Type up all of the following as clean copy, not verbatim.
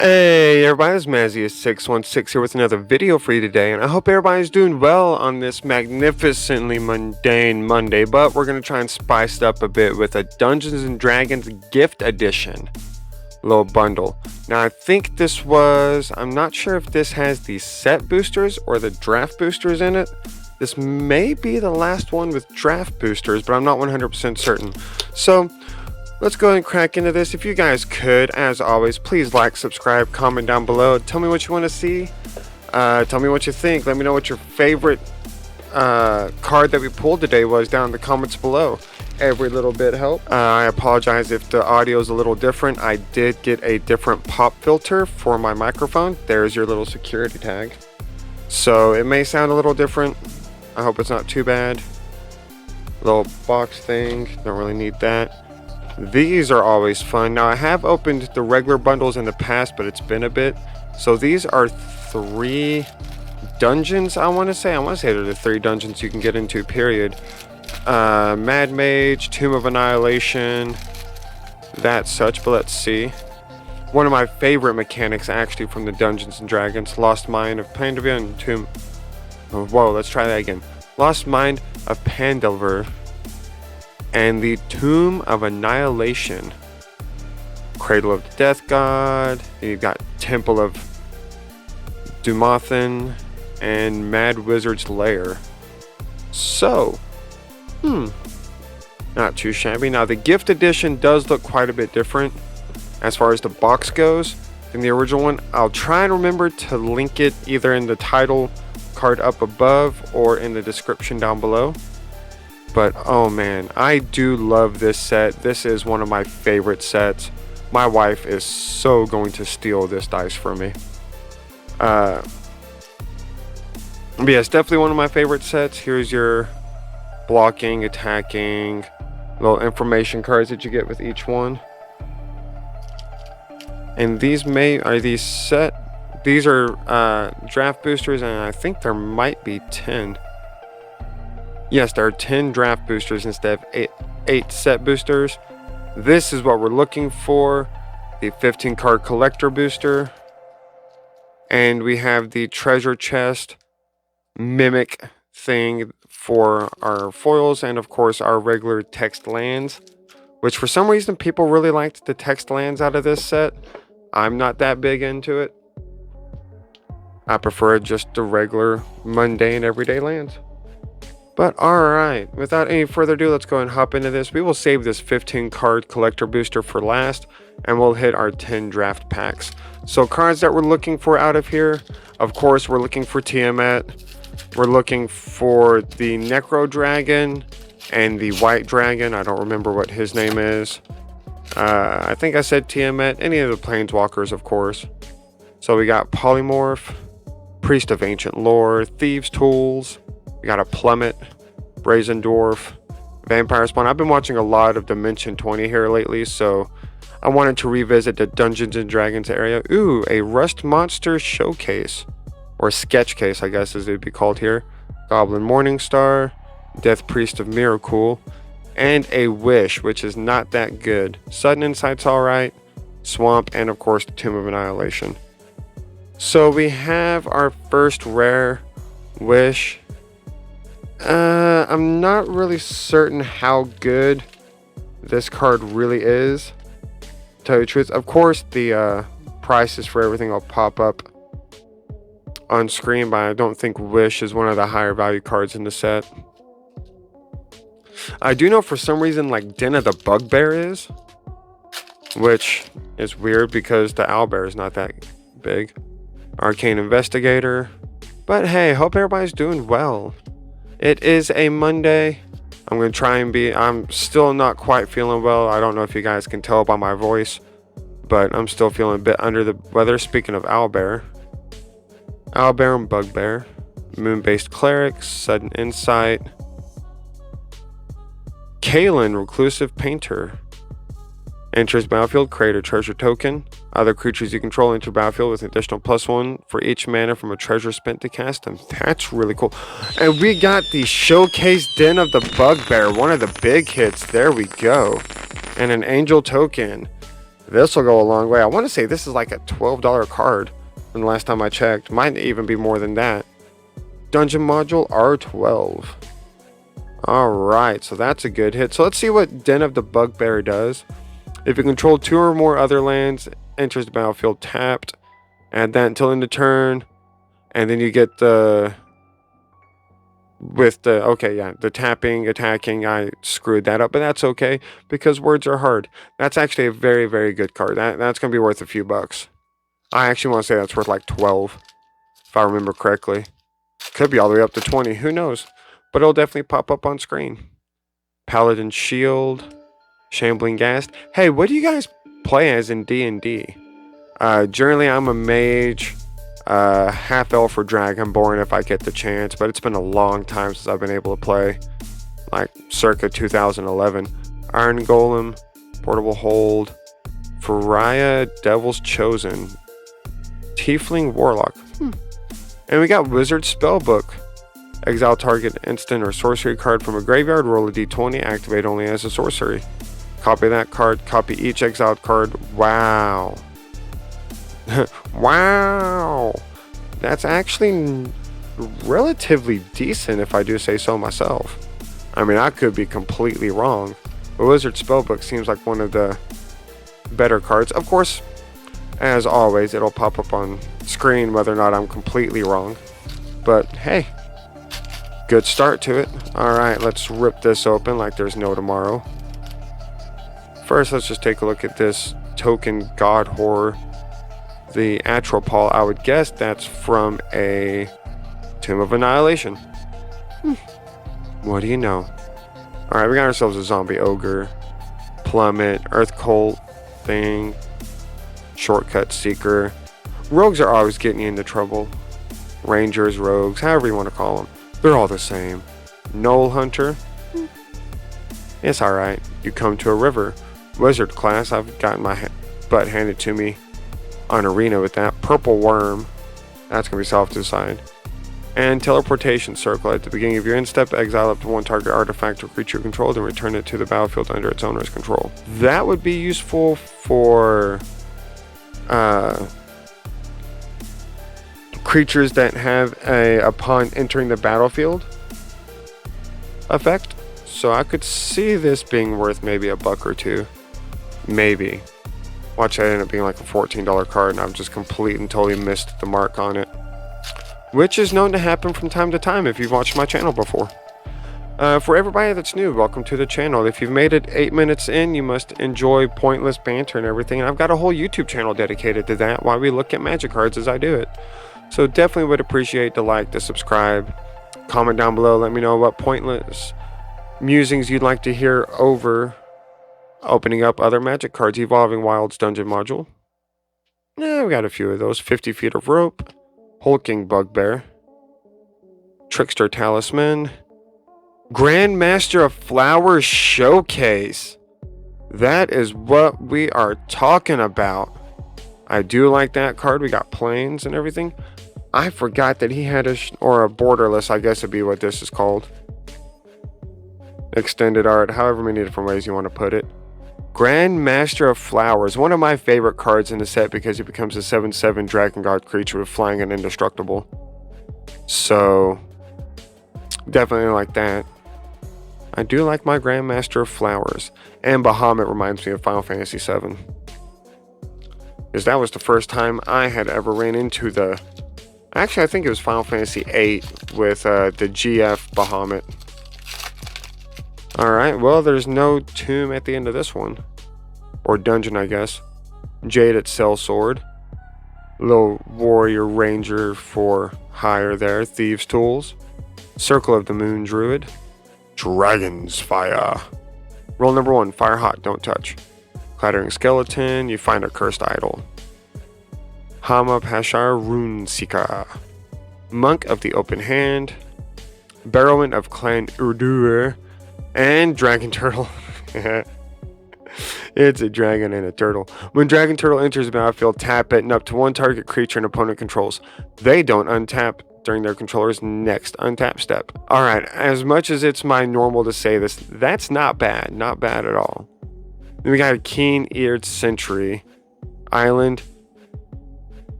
Hey everybody, it's Mazzius616 here with another video for you today, and I hope everybody's doing well on this magnificently mundane Monday, but we're going to try and spice it up a bit with a Dungeons & Dragons gift edition little bundle. Now I think this was, I'm not sure if this has the set boosters or the draft boosters in it. This may be the last one with draft boosters, but I'm not 100% certain. So let's go ahead and crack into this. If you guys could, as always, please like, subscribe, comment down below. Tell me what you want to see. Tell me what you think. Let me know what your favorite card that we pulled today was down in the comments below. Every little bit helps. I apologize if the audio is a little different. I did get a different pop filter for my microphone. There's your little security tag. So it may sound a little different. I hope it's not too bad. Little box thing. Don't really need that. These are always fun. Now I have opened the regular bundles in the past, but it's been a bit. So these are 3 dungeons, I want to say. They're the 3 dungeons you can get into, period. Mad Mage, Tomb of Annihilation, that such, but let's see. One of my favorite mechanics actually from the Dungeons & Dragons, Lost Mine of Pandelver and Tomb... Oh, whoa, let's try that again. Lost Mine of Pandelver and the Tomb of Annihilation. Cradle of the Death God. You've got Temple of Dumathan and Mad Wizard's Lair. So, not too shabby. Now the gift edition does look quite a bit different as far as the box goes than the original one. I'll try and remember to link it either in the title card up above or in the description down below. But oh man, I do love this set. This is one of my favorite sets. My wife is so going to steal this dice from me. But yeah, it's definitely one of my favorite sets. Here's your blocking, attacking, little information cards that you get with each one. And these are draft boosters, and I think there might be 10. Yes, there are 10 draft boosters instead of 8 set boosters. This is what we're looking for. The 15 card collector booster. And we have the treasure chest mimic thing for our foils, and of course our regular text lands, which for some reason people really liked the text lands out of this set. I'm not that big into it. I prefer just the regular mundane everyday lands. But alright, without any further ado, let's go ahead and hop into this. We will save this 15 card collector booster for last, and we'll hit our 10 draft packs. So cards that we're looking for out of here, of course we're looking for Tiamat. We're looking for the Necro Dragon and the White Dragon. I don't remember what his name is. I think I said Tiamat. Any of the Planeswalkers, of course. So we got Polymorph, Priest of Ancient Lore, Thieves' Tools. We got a Plummet, Brazen Dwarf, Vampire Spawn. I've been watching a lot of Dimension 20 here lately, so I wanted to revisit the Dungeons & Dragons area. Ooh, a Rust Monster Showcase. Or Sketch Case, I guess as it would be called here. Goblin Morningstar, Death Priest of Miracle, and a Wish, which is not that good. Sudden Insight's alright, Swamp, and of course the Tomb of Annihilation. So we have our first rare Wish. I'm not really certain how good this card really is, to tell you the truth. Of course the prices for everything will pop up on screen, but I don't think Wish is one of the higher value cards in the set. I do know for some reason like Den of the Bugbear is, which is weird because the Owlbear is not that big. Arcane Investigator. But hey, hope everybody's doing well. It is a Monday. I'm going to try and I'm still not quite feeling well. I don't know if you guys can tell by my voice, but I'm still feeling a bit under the weather. Speaking of Owlbear and Bugbear, Moon-based Cleric, Sudden Insight, Kalen, Reclusive Painter. Enters battlefield, create a treasure token. Other creatures you control enter battlefield with an additional +1 for each mana from a treasure spent to cast them. That's really cool. And we got the Showcase Den of the Bugbear, one of the big hits. There we go. And an Angel token. This will go a long way. I want to say this is like a $12 card from the last time I checked. Might even be more than that. Dungeon module R12. Alright, so that's a good hit. So let's see what Den of the Bugbear does. If you control 2 or more other lands, enters the battlefield tapped. Add that until end of turn. And then you get the... With the... Okay, yeah. The tapping, attacking. I screwed that up. But that's okay. Because words are hard. That's actually a very, very good card. That's going to be worth a few bucks. I actually want to say that's worth like 12. If I remember correctly. Could be all the way up to 20. Who knows? But it'll definitely pop up on screen. Paladin Shield. Shambling Ghast. Hey, what do you guys play as in D&D? Generally, I'm a mage. Half elf or dragonborn if I get the chance. But it's been a long time since I've been able to play. Like circa 2011. Iron Golem. Portable Hold. Faria Devil's Chosen. Tiefling Warlock. And we got Wizard Spellbook. Exile target instant or sorcery card from a graveyard. Roll a d20. Activate only as a sorcery. Copy that card. Copy each exiled card. Wow. Wow. That's actually relatively decent if I do say so myself. I mean, I could be completely wrong. But Wizard Spellbook seems like one of the better cards. Of course, as always, it'll pop up on screen whether or not I'm completely wrong. But hey, good start to it. Alright, let's rip this open like there's no tomorrow. First, let's just take a look at this token God Horror. The Atropol, I would guess that's from a Tomb of Annihilation. What do you know? Alright, we got ourselves a Zombie Ogre, Plummet, Earth Cult thing, Shortcut Seeker. Rogues are always getting you into trouble. Rangers, rogues, however you want to call them. They're all the same. Knoll Hunter. It's alright. You come to a river. Wizard class, I've gotten my butt handed to me on Arena with that. Purple Worm. That's going to be set off to the side. And Teleportation Circle. At the beginning of your end step, exile up to one target artifact or creature controlled and return it to the battlefield under its owner's control. That would be useful for creatures that have a upon entering the battlefield effect. So I could see this being worth maybe a buck or two. Maybe. Watch that end up being like a $14 card and I've just completely and totally missed the mark on it. Which is known to happen from time to time if you've watched my channel before. For everybody that's new, welcome to the channel. If you've made it 8 minutes in, you must enjoy pointless banter and everything. And I've got a whole YouTube channel dedicated to that while we look at magic cards as I do it. So definitely would appreciate the like, the subscribe, comment down below. Let me know what pointless musings you'd like to hear over opening up other magic cards. Evolving Wilds Dungeon module. Yeah, we got a few of those. 50 feet of rope. Hulking Bugbear. Trickster Talisman. Grandmaster of Flowers Showcase. That is what we are talking about. I do like that card. We got planes and everything. I forgot that he had a borderless, I guess would be what this is called. Extended art, however many different ways you want to put it. Grandmaster of Flowers, one of my favorite cards in the set because he becomes a 7/7 Dragon God creature with flying and indestructible. So, definitely like that. I do like my Grandmaster of Flowers. And Bahamut reminds me of Final Fantasy VII. Because that was the first time I had ever ran into the... Actually, I think it was Final Fantasy VIII with the GF Bahamut. Alright, well, there's no tomb at the end of this one. Or dungeon, I guess. Jaded Sellsword. Little warrior ranger for hire there. Thieves' Tools. Circle of the Moon Druid. Dragon's Fire. Roll number 1, Fire Hot, don't touch. Clattering Skeleton, you find a cursed idol. Hama Pashar Rune Seeker. Monk of the Open Hand. Barrowman of Clan Urdur. And Dragon Turtle. It's a dragon and a turtle. When Dragon Turtle enters the battlefield, tap it and up to one target creature an opponent controls. They don't untap during their controller's next untap step. Alright, as much as it's my normal to say this, that's not bad. Not bad at all. Then we got a keen-eared sentry island.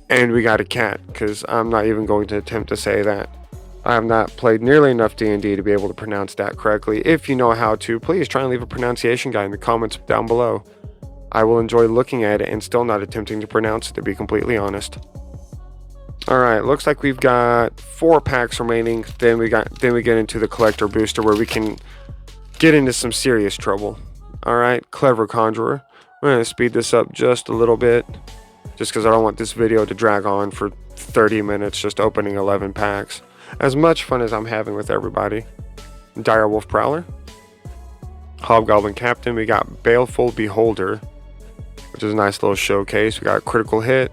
And we got a cat, because I'm not even going to attempt to say that. I have not played nearly enough D&D to be able to pronounce that correctly. If you know how to, please try and leave a pronunciation guide in the comments down below. I will enjoy looking at it and still not attempting to pronounce it, to be completely honest. Alright, looks like we've got 4 packs remaining. Then we get into the collector booster where we can get into some serious trouble. Alright, Clever Conjurer. We're going to speed this up just a little bit, just because I don't want this video to drag on for 30 minutes just opening 11 packs. As much fun as I'm having with everybody. Direwolf Prowler. Hobgoblin Captain. We got Baleful Beholder, which is a nice little showcase. We got Critical Hit.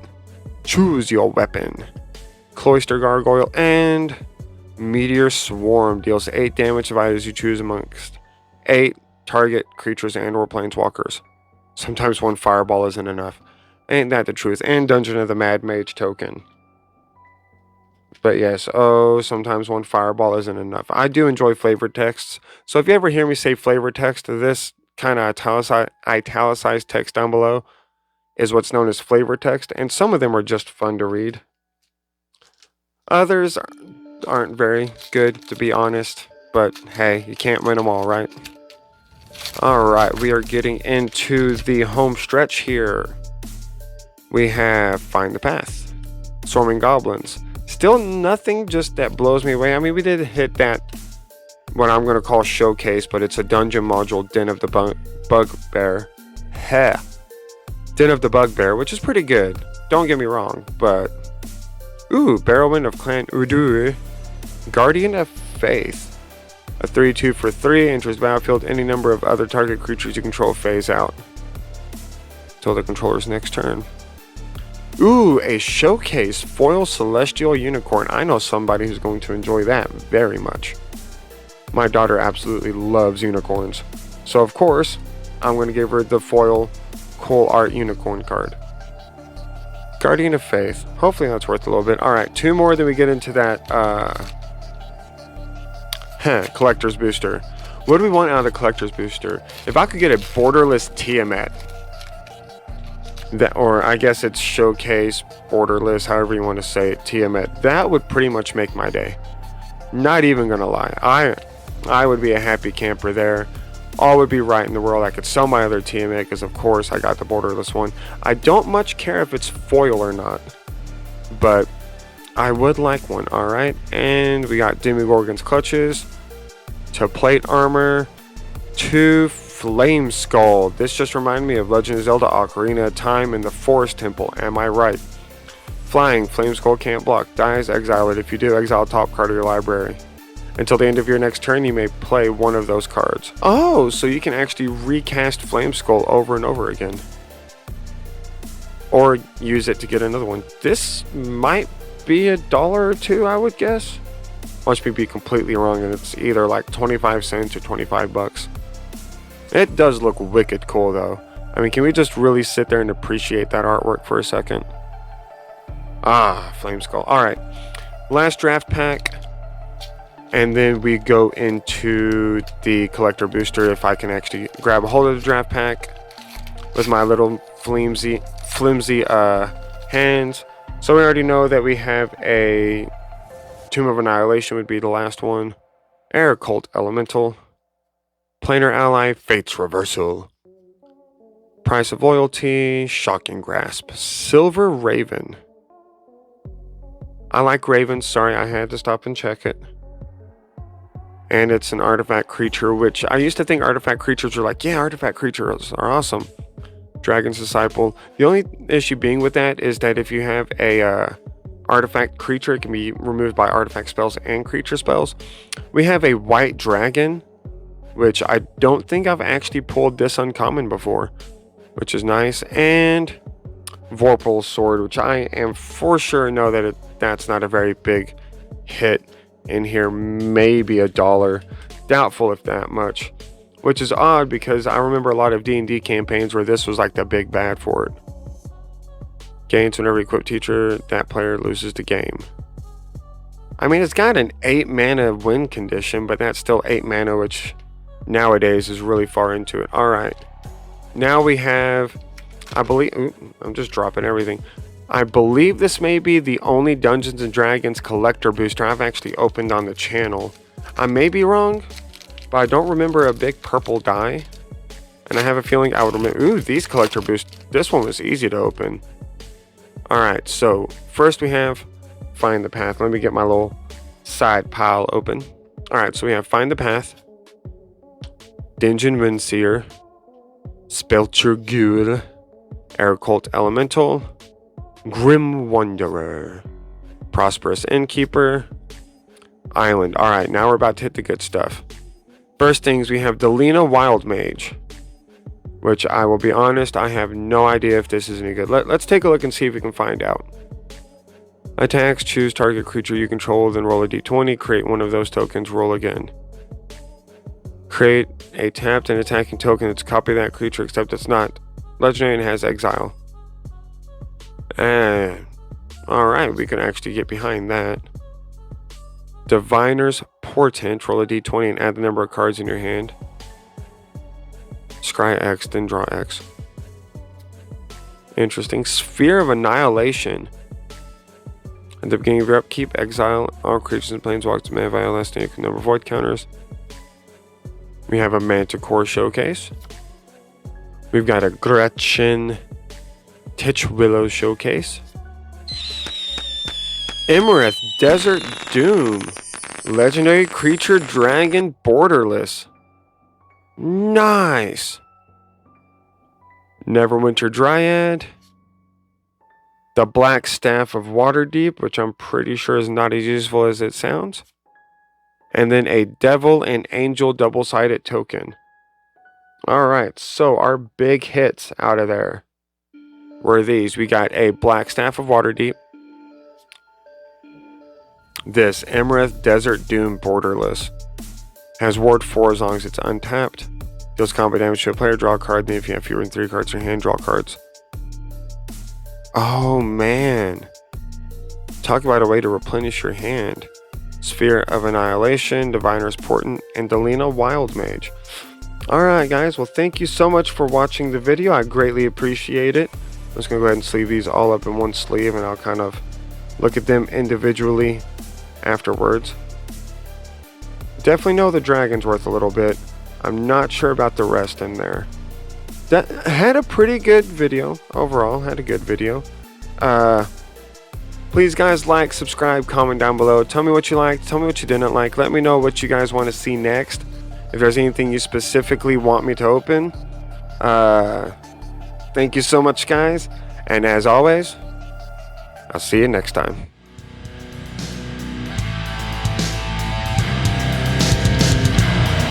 Choose your weapon. Cloister Gargoyle. And Meteor Swarm. Deals 8 damage to items you choose amongst 8 target creatures and or planeswalkers. Sometimes 1 fireball isn't enough. Ain't that the truth? And Dungeon of the Mad Mage token. But yes, sometimes 1 fireball isn't enough. I do enjoy flavored texts. So if you ever hear me say flavored text, this kind of italicized text down below is what's known as flavor text. And some of them are just fun to read. Others aren't very good, to be honest. But hey, you can't win them all, right? Alright, we are getting into the home stretch here. We have Find the Path, Swarming Goblins. Still nothing just that blows me away. I mean, we did hit that, what I'm going to call showcase, but it's a dungeon module, Den of the Bugbear. Heh. Den of the Bugbear, which is pretty good. Don't get me wrong, but... Ooh, Barrowwind of Clan Udur. Guardian of Faith. A 3/2 for 3, enters the battlefield. Any number of other target creatures you control phase out until the controller's next turn. Ooh, a showcase foil celestial unicorn. I know somebody who's going to enjoy that very much. My daughter absolutely loves unicorns. So of course, I'm going to give her the foil cool art unicorn card. Guardian of Faith. Hopefully that's worth a little bit. Alright, 2 more, then we get into that collector's booster. What do we want out of the collector's booster? If I could get a borderless Tiamat, or I guess it's showcase, borderless, however you want to say it, Tiamat, that would pretty much make my day. Not even gonna lie, I would be a happy camper there. All would be right in the world. I could sell my other Tiamat because of course I got the borderless one. I don't much care if it's foil or not, but I would like one. Alright, and we got Demogorgon's Clutches, to Plate Armor, 2 Flame Skull. This just reminded me of Legend of Zelda Ocarina of Time and the Forest Temple. Am I right? Flying, Flame Skull can't block. Dies, exile it. If you do, exile top card of your library. Until the end of your next turn, you may play one of those cards. Oh, so you can actually recast Flame Skull over and over again. Or use it to get another one. This might be $1 or $2, I would guess. Watch me be completely wrong, and it's either like 25 cents or 25 bucks. It does look wicked cool though. I mean, can we just really sit there and appreciate that artwork for a second? Ah, Flame Skull. Alright, last draft pack. And then we go into the collector booster if I can actually grab a hold of the draft pack with my little flimsy hands. So we already know that we have a Tomb of Annihilation would be the last one. Air Cult Elemental. Planar Ally, Fate's Reversal. Price of Loyalty, Shocking Grasp. Silver Raven. I like ravens, sorry I had to stop and check it. And it's an artifact creature, which I used to think artifact creatures were like, yeah, artifact creatures are awesome. Dragon's Disciple. The only issue being with that is that if you have a artifact creature, it can be removed by artifact spells and creature spells. We have a white dragon, which I don't think I've actually pulled this uncommon before, which is nice. And Vorpal's Sword, which I am for sure know that that's not a very big hit in here. Maybe $1. Doubtful if that much, which is odd because I remember a lot of D&D campaigns where this was like the big bad for it. Gains whenever you equip teacher, that player loses the game. I mean, it's got an 8 mana win condition, but that's still 8 mana, which nowadays is really far into it. Alright, Now we have, I believe, I'm just dropping everything. I believe this may be the only Dungeons and Dragons collector booster I've actually opened on the channel. I may be wrong, but I don't remember a big purple die. And I have a feeling I would remember. Ooh, these collector boosts. This one was easy to open. Alright, so first we have Find the Path. Let me get my little side pile open. Alright, so we have Find the Path, Dungeon Windseer, Spelcher Air Cult Elemental, Grim Wanderer, Prosperous Innkeeper, Island. Alright, now we're about to hit the good stuff. First things, we have Delina Wild Mage, which I will be honest, I have no idea if this is any good. Let's take a look and see if we can find out. Attacks, choose target creature you control, then roll a d20, create one of those tokens, roll again. Create a tapped and attacking token that's a copy of that creature, except it's not legendary and has exile. Alright, we can actually get behind that. Diviner's Portent, roll a d20 and add the number of cards in your hand. Scry X, then draw X. Interesting. Sphere of Annihilation. At the beginning of your upkeep, exile all creatures and planeswalkers may have less than equal number of void counters. We have a Manticore Showcase. We've got a Gretchen Titchwillow Showcase. Emerith Desert Doom. Legendary Creature Dragon Borderless. Nice. Neverwinter Dryad. The Black Staff of Waterdeep, which I'm pretty sure is not as useful as it sounds. And then a Devil and Angel double-sided token. Alright, so our big hits out of there were these. We got a Black Staff of Waterdeep. This Emerith Desert Doom Borderless. Has ward 4 as long as it's untapped. Deals combat damage to a player, draw a card, then if you have fewer than 3 cards in your hand, draw cards. Oh man. Talk about a way to replenish your hand. Sphere of Annihilation, Diviner's Portent, and Delina Wild Mage. Alright guys, well thank you so much for watching the video. I greatly appreciate it. I'm just going to go ahead and sleeve these all up in one sleeve and I'll kind of look at them individually afterwards. Definitely know the dragon's worth a little bit. I'm not sure about the rest in there. That had a pretty good video overall. Had a good video. Please guys, like, subscribe, comment down below. Tell me what you liked. Tell me what you didn't like. Let me know what you guys want to see next. If there's anything you specifically want me to open. Thank you so much guys. And as always, I'll see you next time.